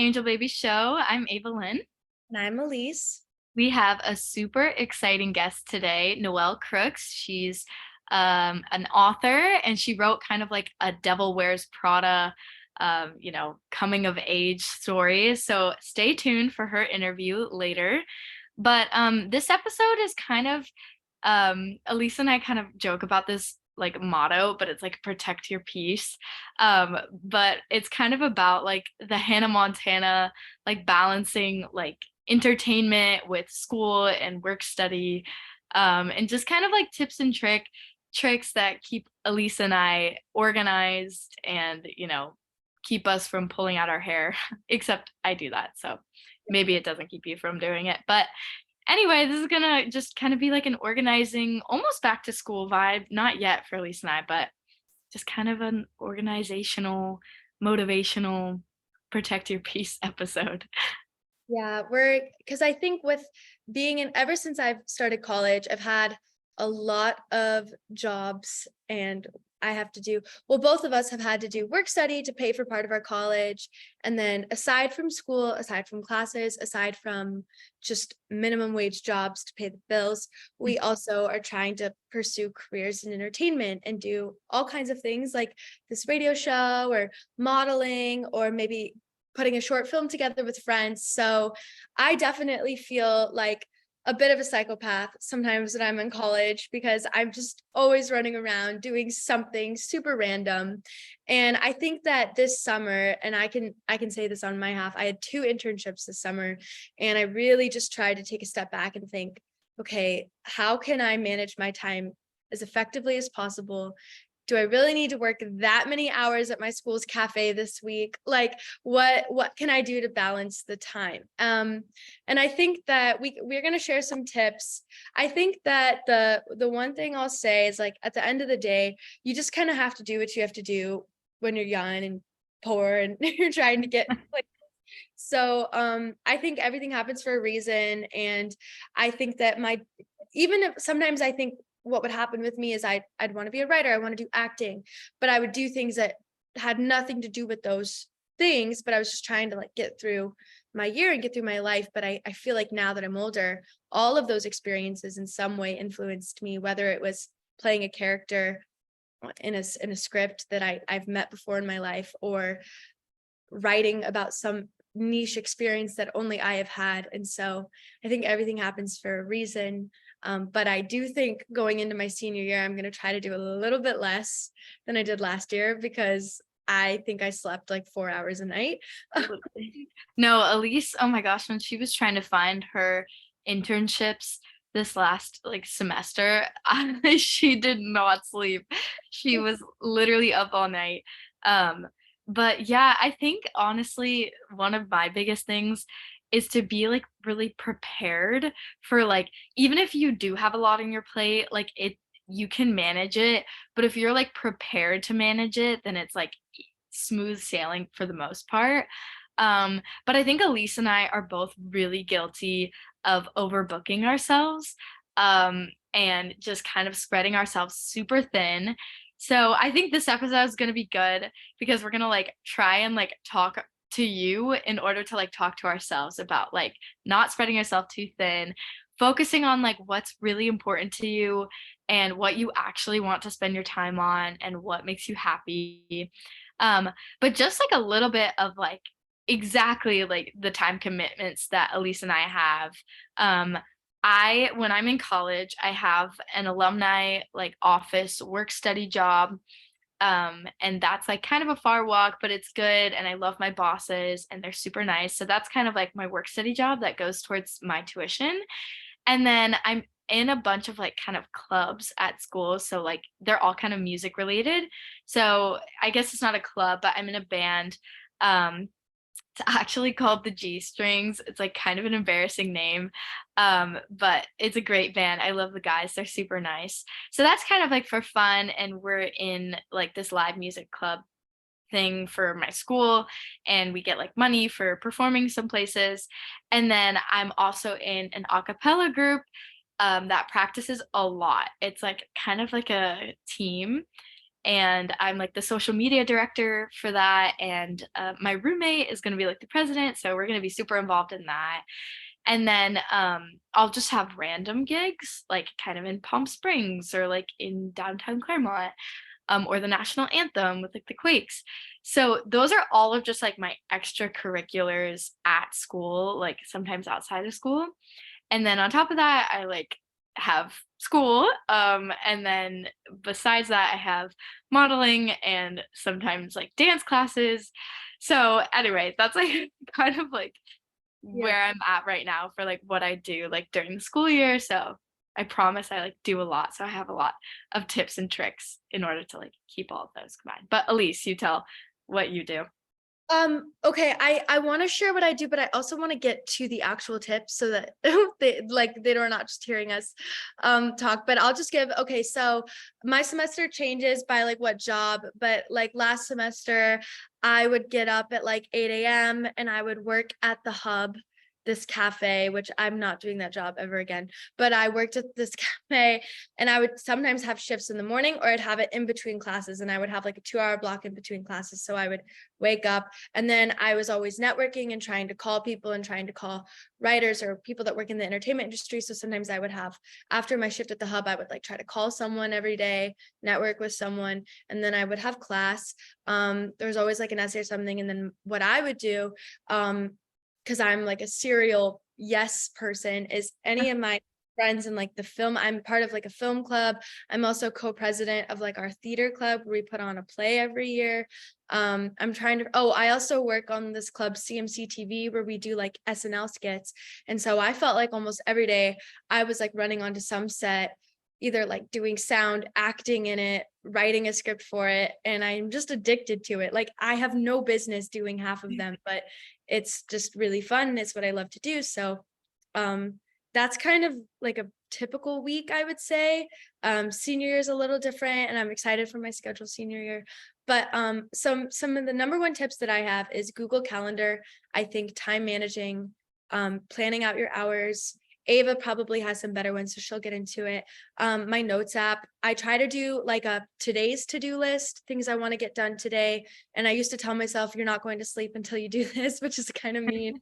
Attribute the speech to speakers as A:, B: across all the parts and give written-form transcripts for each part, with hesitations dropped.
A: Angel Baby Show. I'm Ava Lynn.
B: And I'm Elise.
A: We have a super exciting guest today, Noelle Crooks. She's an author and she wrote kind of like a Devil Wears Prada, coming of age story. So stay tuned for her interview later. But this episode is kind of, Elise and I kind of joke about this like motto, but it's like protect your peace. But it's kind of about like the Hannah Montana, like balancing like entertainment with school and work study, and just kind of like tips and tricks that keep Elise and I organized and keep us from pulling out our hair. Except I do that, so maybe it doesn't keep you from doing it. But anyway, this is gonna just kind of be like an organizing, almost back to school vibe. Not yet for Elise and I, but just kind of an organizational, motivational, protect your peace episode.
B: Yeah, because I think with ever since I've started college, I've had a lot of jobs and both of us have had to do work study to pay for part of our college. And then aside from school, aside from classes, aside from just minimum wage jobs to pay the bills, we also are trying to pursue careers in entertainment and do all kinds of things like this radio show or modeling or maybe putting a short film together with friends. So I definitely feel like a bit of a psychopath sometimes when I'm in college because I'm just always running around doing something super random. And I think that this summer, and I can say this on my half, I had 2 internships this summer, and I really just tried to take a step back and think, okay, how can I manage my time as effectively as possible? Do I really need to work that many hours at my school's cafe this week? Like, what can I do to balance the time? And I think that we're going to share some tips. I think that the one thing I'll say is, like, at the end of the day, you just kind of have to do what you have to do when you're young and poor and you're trying to get like. So I think everything happens for a reason, and I think that even if sometimes I think what would happen with me is I'd want to be a writer, I want to do acting, but I would do things that had nothing to do with those things, but I was just trying to like get through my year and get through my life. But I feel like now that I'm older, all of those experiences in some way influenced me, whether it was playing a character in a script that I've met before in my life, or writing about some niche experience that only I have had. And so I think everything happens for a reason. But I do think going into my senior year, I'm going to try to do a little bit less than I did last year because I think I slept like 4 hours a night.
A: No, Elise, oh my gosh, when she was trying to find her internships this last like semester, she did not sleep. She was literally up all night. Um, but yeah, I think honestly, one of my biggest things is to be like really prepared for like, even if you do have a lot on your plate, like you can manage it. But if you're like prepared to manage it, then it's like smooth sailing for the most part. But I think Elise and I are both really guilty of overbooking ourselves, and just kind of spreading ourselves super thin. So I think this episode is going to be good because we're going to like try and like talk to you in order to like talk to ourselves about like not spreading yourself too thin, focusing on like what's really important to you and what you actually want to spend your time on and what makes you happy. But just like a little bit of like exactly like the time commitments that Elise and I have. When I'm in college, I have an alumni like office work study job. And that's like kind of a far walk, but it's good. And I love my bosses and they're super nice. So that's kind of like my work study job that goes towards my tuition. And then I'm in a bunch of like kind of clubs at school. So like they're all kind of music related. So I guess it's not a club, but I'm in a band. It's actually called the G Strings. It's like kind of an embarrassing name. But it's a great band. I love the guys. They're super nice. So that's kind of like for fun. And we're in like this live music club thing for my school, and we get like money for performing some places. And then I'm also in an a cappella group that practices a lot. It's like kind of like a team. and I'm like the social media director for that. And my roommate is going to be like the president, so we're going to be super involved in that. And then I'll just have random gigs, like kind of in Palm Springs or like in downtown Claremont, or the national anthem with like the Quakes. So those are all of just like my extracurriculars at school, like sometimes outside of school. And then on top of that, I like have school. And then besides that, I have modeling and sometimes like dance classes. So anyway, that's like kind of like
B: Yeah.
A: where I'm at right now for like what I do like during the school year. So I promise I like do a lot. So I have a lot of tips and tricks in order to like keep all of those combined. But Elise, you tell what you do.
B: Okay, I want to share what I do, but I also want to get to the actual tips so that they're not just hearing us talk. But I'll just give, okay, so my semester changes by like what job, but like last semester I would get up at like 8 a.m. and I would work at the Hub, this cafe, which I'm not doing that job ever again. But I worked at this cafe and I would sometimes have shifts in the morning or I'd have it in between classes and I would have like a 2 hour block in between classes. So I would wake up and then I was always networking and trying to call people and trying to call writers or people that work in the entertainment industry. So sometimes I would have, after my shift at the Hub, I would like try to call someone every day, network with someone, and then I would have class. There was always like an essay or something. And then what I would do, because I'm like a serial yes person, is any of my friends in like the film, I'm part of like a film club. I'm also co-president of like our theater club where we put on a play every year. I'm trying to, I also work on this club CMC TV where we do like SNL skits. And so I felt like almost every day I was like running onto some set, either like doing sound, acting in it, writing a script for it. And I'm just addicted to it. Like I have no business doing half of them, but it's just really fun. It's what I love to do. So that's kind of like a typical week, I would say. Senior year is a little different and I'm excited for my schedule senior year. But some of the number one tips that I have is Google Calendar. I think time managing, planning out your hours. Ava probably has some better ones, so she'll get into it. My notes app, I try to do like a today's to-do list, things I want to get done today. And I used to tell myself, you're not going to sleep until you do this, which is kind of mean.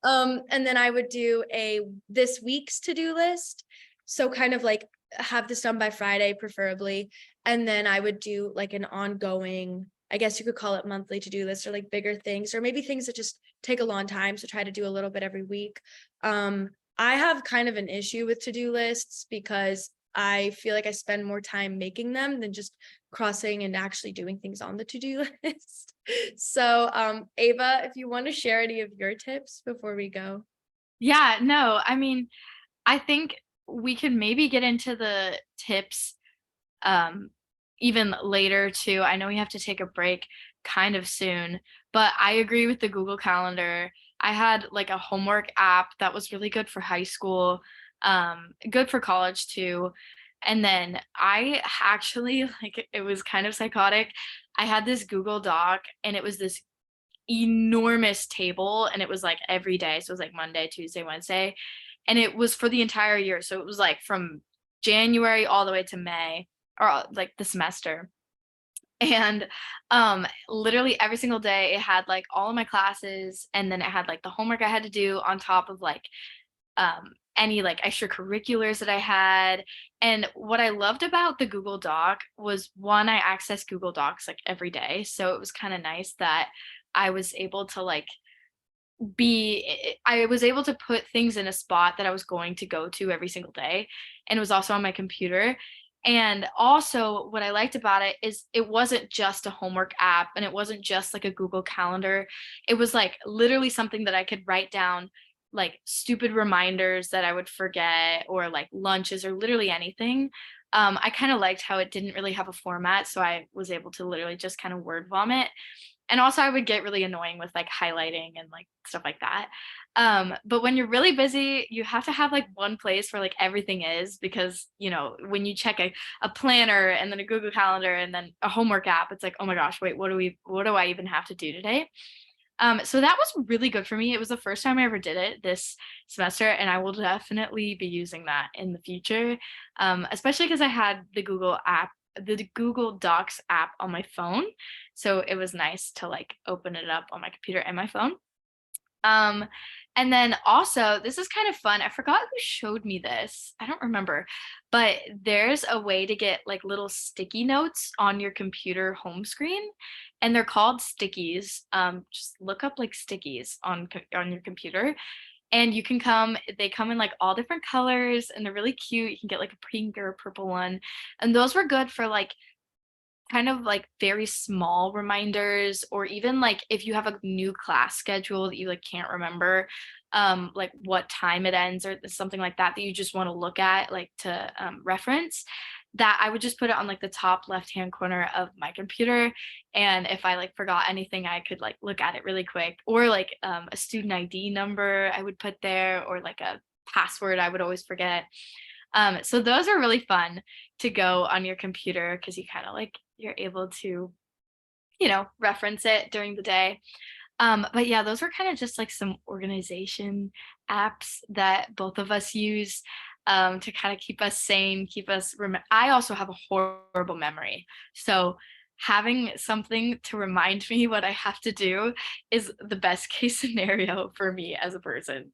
B: And then I would do a this week's to-do list. So kind of like have this done by Friday, preferably. And then I would do like an ongoing, I guess you could call it monthly to-do list or like bigger things, or maybe things that just take a long time. So try to do a little bit every week. I have kind of an issue with to-do lists because I feel like I spend more time making them than just crossing and actually doing things on the to-do list. So, Ava, if you want to share any of your tips before we go.
A: Yeah, no, I mean, I think we could maybe get into the tips um even later too. I know we have to take a break kind of soon, but I agree with the Google Calendar. I had like a homework app that was really good for high school, good for college too. And then I actually like it was kind of psychotic. I had this Google Doc and it was this enormous table and it was like every day. So it was like Monday, Tuesday, Wednesday. And it was for the entire year. So it was like from January all the way to May or like the semester. And literally every single day it had like all of my classes and then it had like the homework I had to do on top of like any like extracurriculars that I had. And what I loved about the Google Doc was one, I accessed Google Docs like every day. So it was kind of nice that I was able to like I was able to put things in a spot that I was going to go to every single day. And it was also on my computer. And also, what I liked about it is it wasn't just a homework app and it wasn't just like a Google Calendar. It was like literally something that I could write down, like stupid reminders that I would forget, or like lunches, or literally anything. I kind of liked how it didn't really have a format. So I was able to literally just kind of word vomit. And also I would get really annoying with like highlighting and like stuff like that. But when you're really busy, you have to have like one place where like everything is, because you know, when you check a planner and then a Google Calendar and then a homework app, it's like, oh my gosh, wait, what do I even have to do today? So that was really good for me. It was the first time I ever did it this semester, and I will definitely be using that in the future, especially because I had the Google app the Google Docs app on my phone. So it was nice to like open it up on my computer and my phone. Um, and then also, this is kind of fun. I forgot who showed me this. I don't remember, but there's a way to get like little sticky notes on your computer home screen, and they're called stickies. Just look up like stickies on on your computer, and you can come. They come in like all different colors, and they're really cute. You can get like a pink or a purple one, and those were good for like kind of like very small reminders, or even like if you have a new class schedule that you like can't remember like what time it ends or something like that that you just want to look at like to reference, that I would just put it on like the top left hand corner of my computer, and if I like forgot anything I could like look at it really quick, or like a student ID number I would put there, or like a password I would always forget. So those are really fun to go on your computer because you kind of like you're able to, reference it during the day. But yeah, those were kind of just like some organization apps that both of us use to kind of keep us sane, keep us. I also have a horrible memory, so having something to remind me what I have to do is the best case scenario for me as a person.